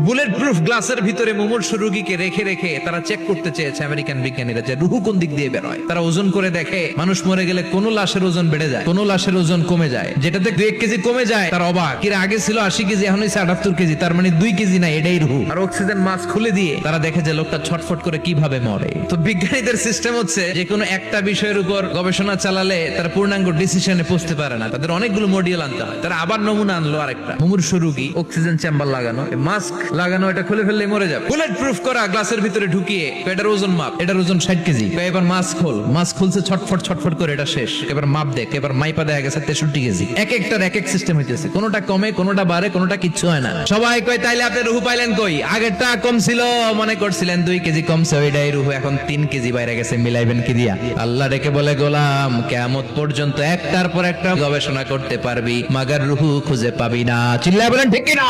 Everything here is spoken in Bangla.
বুলেট প্রুফ গ্লাসের ভিতরে মুমূর্ষ রোগীকে রেখে রেখে তারা চেক করতে চেয়েছে আমেরিকান বিজ্ঞানীরা যে রুহু কোন দিক দিয়ে বের হয়। তারা ওজন করে দেখে মানুষ মরে গেলে কোন লাশের ওজন বেড়ে যায়, কোন লাশের ওজন কমে যায়। যেটাতে 2-1 কেজি কমে যায় তার অবাক, কিরা আগে ছিল 80 কেজি এখন হইছে 78 কেজি, তার মানে 2 কেজি না, এটাই রুহু। আর অক্সিজেন মাস্ক খুলে দিয়ে তারা দেখে যে লোকটা ছটফট করে কিভাবে মরে। তো বিজ্ঞানীদের সিস্টেম হচ্ছে যে কোনো একটা বিষয়ের উপর গবেষণা চালালে তারা পূর্ণাঙ্গ ডিসিশনে পৌঁছতে পারে না, তাদের অনেকগুলো মডিউল আনতে হয়। তারা আবার নমুনা আনলো আরেকটা, মুমূর্ষ রোগী, অক্সিজেন চেম্বার লাগানো, মাস্ক লাগানো, এটা খুলে ফেললে মরে যাবে। বুলেট প্রুফ করা গ্লাসের ভিতরে ঢুকিয়ে এটার ওজন মাপ, এটার ওজন 60 কেজি, এবার মাস্ক খোল, মাস্ক খুলছে ছটফট ছটফট করে, এটা শেষ। এবার মাপ দেখ, এবার মাইপা দেখা গেছে 63 কেজি। এক একটার এক এক সিস্টেম হইতেছে, কোনোটা কমে, কোনোটা বাড়ে, কোনোটা কিচ্ছু হয় না। সবাই কয় তাইলে আপনি রুহু পাইলেন কই? আগেরটা কম ছিল, মনে করছিলেন 2 কেজি কমছে, ওইটাই রুহু, এখন 3 কেজি বাইরে গেছে, মিলাইবেন কি দিয়া? আল্লাহ ডেকে বলে, গোলাম কিয়ামত পর্যন্ত একটার পর একটা গবেষণা করতে পারবি, মাগার রুহু খুঁজে পাবি না। চিল্লায় বলেন ঠিক কি না?